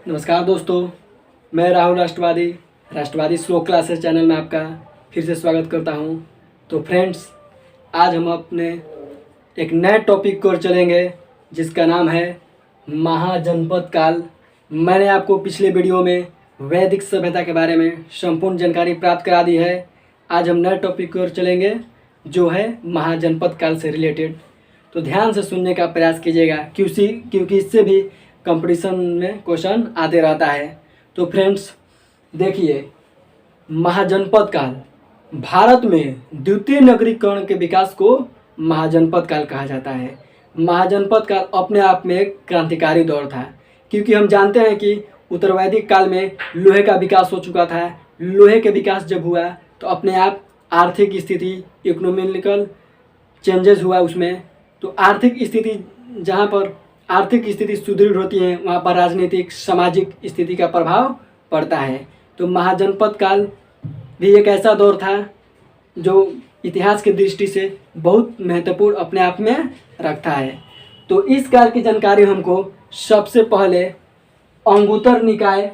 नमस्कार दोस्तों, मैं राहुल राष्ट्रवादी स्लो क्लासेस चैनल में आपका फिर से स्वागत करता हूं। तो फ्रेंड्स, आज हम अपने एक नए टॉपिक की ओर चलेंगे जिसका नाम है महाजनपद काल। मैंने आपको पिछले वीडियो में वैदिक सभ्यता के बारे में संपूर्ण जानकारी प्राप्त करा दी है। आज हम नए टॉपिक की ओर चलेंगे जो है महाजनपद काल से रिलेटेड। तो ध्यान से सुनने का प्रयास कीजिएगा क्योंकि इससे भी कंपटीशन में क्वेश्चन आते रहता है। तो फ्रेंड्स देखिए, महाजनपद काल भारत में द्वितीय नगरीकरण के विकास को महाजनपद काल कहा जाता है। महाजनपद काल अपने आप में एक क्रांतिकारी दौर था, क्योंकि हम जानते हैं कि उत्तरवैदिक काल में लोहे का विकास हो चुका था। लोहे के विकास जब हुआ तो अपने आप आर्थिक स्थिति, इकोनॉमिकल चेंजेस हुआ उसमें। तो आर्थिक स्थिति, जहाँ पर आर्थिक स्थिति सुदृढ़ होती है वहाँ पर राजनीतिक सामाजिक स्थिति का प्रभाव पड़ता है। तो महाजनपद काल भी एक ऐसा दौर था जो इतिहास की दृष्टि से बहुत महत्वपूर्ण अपने आप में रखता है। तो इस काल की जानकारी हमको सबसे पहले अंगुत्तर निकाय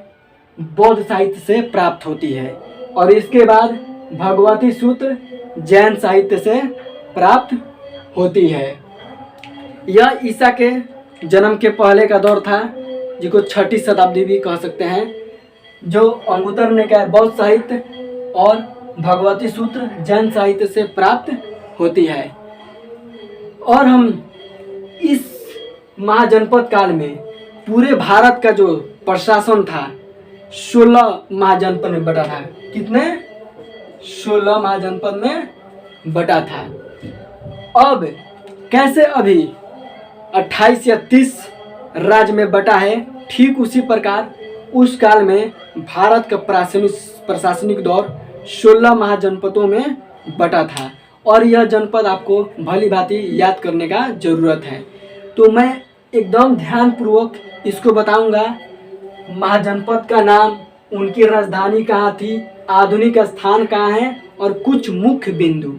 बौद्ध साहित्य से प्राप्त होती है और इसके बाद भगवती सूत्र जैन साहित्य से प्राप्त होती है। यह ईसा के जन्म के पहले का दौर था, जिसको छठी शताब्दी भी कह सकते हैं, जो अंगुत्तर निकाय बौद्ध साहित्य और भगवती सूत्र जैन साहित्य से प्राप्त होती है। और हम इस महाजनपद काल में पूरे भारत का जो प्रशासन था 16 महाजनपद में बटा था। कितने? 16 महाजनपद में बटा था। अब कैसे अभी 28 या 30 राज्य में बटा है, ठीक उसी प्रकार उस काल में भारत का प्रशासनिक दौर 16 महाजनपदों में बटा था। और यह जनपद आपको भली भांति याद करने का ज़रूरत है। तो मैं एकदम ध्यानपूर्वक इसको बताऊंगा। महाजनपद का नाम, उनकी राजधानी कहाँ थी, आधुनिक स्थान कहाँ है और कुछ मुख्य बिंदु।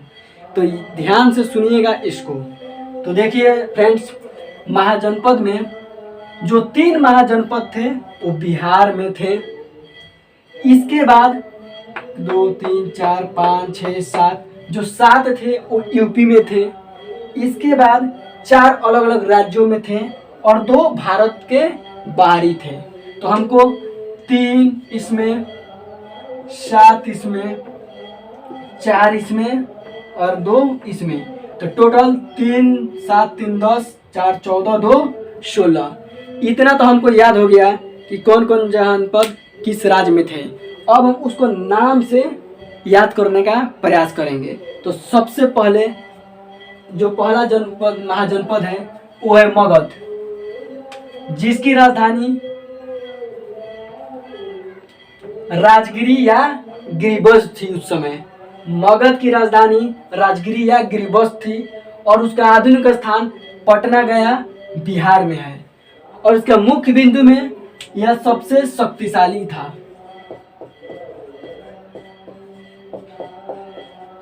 तो ध्यान से सुनिएगा इसको। तो देखिए फ्रेंड्स, महाजनपद में जो 3 महाजनपद थे वो बिहार में थे। इसके बाद 2, 3, 4, 5, 6, 7 जो 7 थे वो यूपी में थे। इसके बाद 4 अलग अलग राज्यों में थे और 2 भारत के बाहरी थे। तो हमको 3 इसमें, 7 इसमें, 4 इसमें और 2 इसमें। तो टोटल 3, 7, 3, 10, 4, 14, 2, 16। इतना तो हमको याद हो गया कि कौन कौन जनपद किस राज्य में थे। अब हम उसको नाम से याद करने का प्रयास करेंगे। तो सबसे पहले जो पहला जनपद महाजनपद है वो है मगध, जिसकी राजधानी राजगिरी या गिरिबस थी। उस समय मगध की राजधानी राजगिरी या गिरिबस थी और उसका आधुनिक स्थान पटना गया बिहार में है। और इसका मुख्य बिंदु में यह सबसे शक्तिशाली था।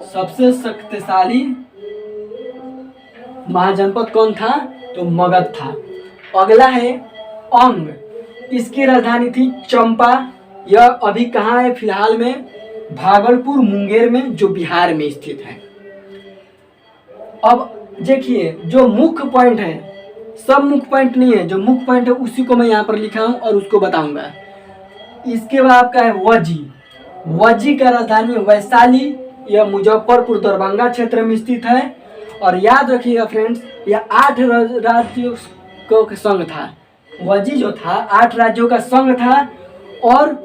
सबसे शक्तिशाली महाजनपद कौन था? तो मगध था। अगला है अंग, इसकी राजधानी थी चंपा। यह अभी कहाँ है? फिलहाल में भागलपुर मुंगेर में, जो बिहार में स्थित है। अब देखिए, जो मुख्य पॉइंट है, सब मुख्य पॉइंट नहीं है, जो मुख्य पॉइंट है उसी को मैं यहाँ पर लिखा हूँ और उसको बताऊंगा। इसके बाद आपका है वजी। वजी का राजधानी वैशाली, यह मुजफ्फरपुर दरभंगा क्षेत्र में स्थित है। और याद रखिएगा फ्रेंड्स, यह 8 राज्यों का संघ था। वजी जो था 8 राज्यों का संघ था। और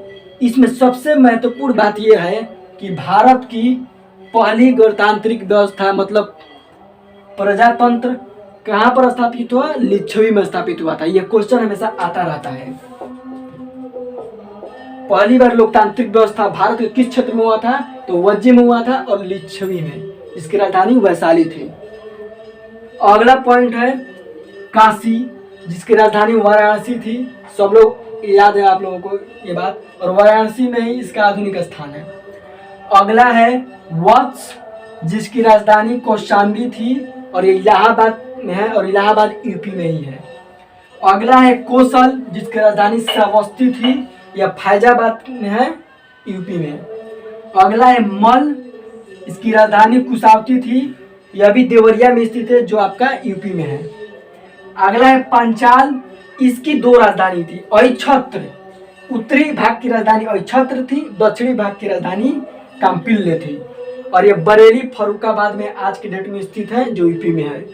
इसमें सबसे महत्वपूर्ण बात यह है कि भारत की पहली गणतांत्रिक व्यवस्था, मतलब प्रजातंत्र, कहाँ पर स्थापित हुआ? लिच्छवी में स्थापित हुआ था। यह क्वेश्चन हमेशा आता रहता है। पहली बार लोकतांत्रिक व्यवस्था भारत के किस क्षेत्र में हुआ था? तो वज्जी में हुआ था और लिच्छवी में। इसकी राजधानी वैशाली थी। अगला पॉइंट है काशी, जिसकी राजधानी वाराणसी थी। सब लोग याद है आप लोगों को ये बात, और वाराणसी में ही इसका आधुनिक स्थान है। अगला है वत्स, जिसकी राजधानी कौशाम्बी थी और ये इलाहाबाद में है और इलाहाबाद यूपी में ही है। अगला है कोसल, जिसकी राजधानी श्रावस्ती थी, यह फैजाबाद में है, यूपी में। अगला है मल, इसकी राजधानी कुशावती थी, यह भी देवरिया में स्थित है, जो आपका यूपी में है। अगला है पांचाल, इसकी दो राजधानी थी, अहिछत्र, उत्तरी भाग की राजधानी अहिछत्र थी, दक्षिणी भाग की राजधानी काम्पिल्य थी। और ये बरेली फर्रुखाबाद में आज के डेट में स्थित है, जो यूपी में है।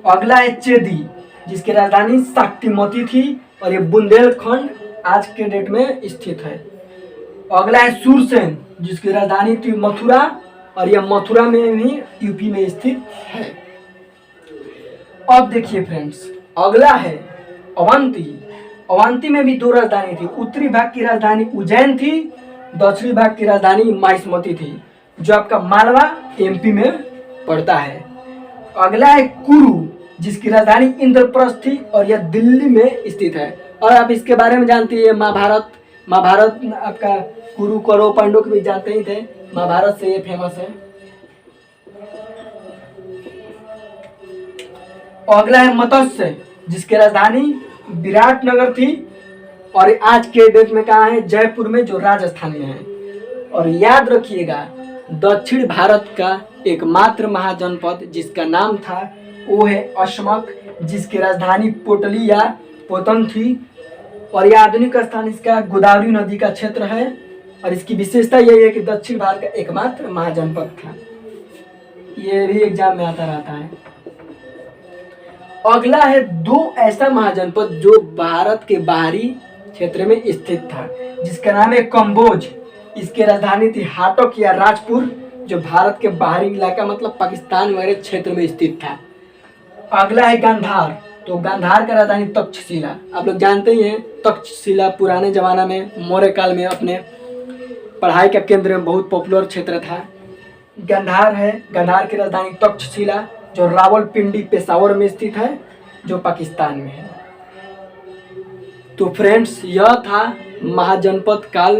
अगला है चेदी, जिसकी राजधानी शक्तिमती थी, और ये बुंदेलखंड आज के डेट में स्थित है। अगला है सुरसेन, जिसकी राजधानी थी मथुरा, और यह मथुरा में भी यूपी में स्थित है। अब देखिए फ्रेंड्स, अगला है अवंती। अवंती में भी दो राजधानी थी, उत्तरी भाग की राजधानी उज्जैन थी, दक्षिणी भाग की राजधानी माहिष्मती थी, जो आपका मालवा एमपी में पड़ता है। अगला है कुरु, जिसकी राजधानी इंद्रप्रस्थ थी, और यह दिल्ली में स्थित है। और आप इसके बारे में जानते हैं, महाभारत आपका कुरु कौरव पांडव के भी जानते ही थे, महाभारत से ये फेमस है। अगला है मत्स्य, जिसकी राजधानी विराटनगर थी, और आज के डेट में कहाँ है, जयपुर में, जो राजस्थान में है। और याद रखिएगा, दक्षिण भारत का एकमात्र महाजनपद जिसका नाम था वो है अशमक, जिसकी राजधानी पोटली या पोतन थी, और यह आधुनिक स्थान इसका गोदावरी नदी का क्षेत्र है। और इसकी विशेषता यही है कि दक्षिण भारत का एकमात्र महाजनपद था। ये भी एग्जाम में आता रहता है। अगला है दो ऐसा महाजनपद जो भारत के बाहरी क्षेत्र में स्थित था, जिसका नाम है कंबोज। इसकी राजधानी थी हाटक या राजपुर, जो भारत के बाहरी इलाका मतलब पाकिस्तान वगैरह क्षेत्र में स्थित था। अगला है गांधार। तो गांधार का राजधानी तक्षशिला, आप लोग जानते ही हैं, तक्षशिला पुराने जमाना में मौर्य काल में अपने पढ़ाई का केंद्र में बहुत पॉपुलर क्षेत्र था। गांधार है, गांधार की राजधानी तक्षशिला, जो रावलपिंडी पेशावर में स्थित है, जो पाकिस्तान में है। तो फ्रेंड्स, यह था महाजनपद काल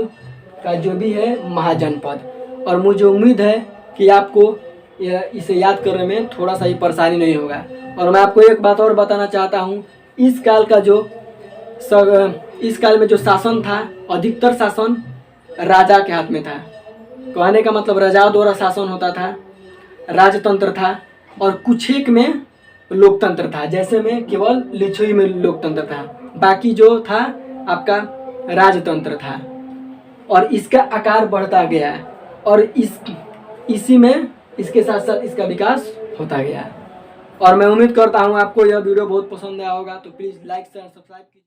का जो भी है महाजनपद, और मुझे उम्मीद है कि आपको इसे याद करने में थोड़ा सा ही परेशानी नहीं होगा। और मैं आपको एक बात और बताना चाहता हूँ, इस काल में जो शासन था, अधिकतर शासन राजा के हाथ में था। कहने का मतलब राजाओं द्वारा शासन होता था, राजतंत्र था, और कुछ एक में लोकतंत्र था। जैसे में केवल लिच्छवी में लोकतंत्र था, बाकी जो था आपका राजतंत्र था। और इसका आकार बढ़ता गया, और इसी में इसके साथ साथ इसका विकास होता गया। और मैं उम्मीद करता हूँ आपको यह वीडियो बहुत पसंद आया होगा। तो प्लीज़ लाइक शेयर सब्सक्राइब कीजिए।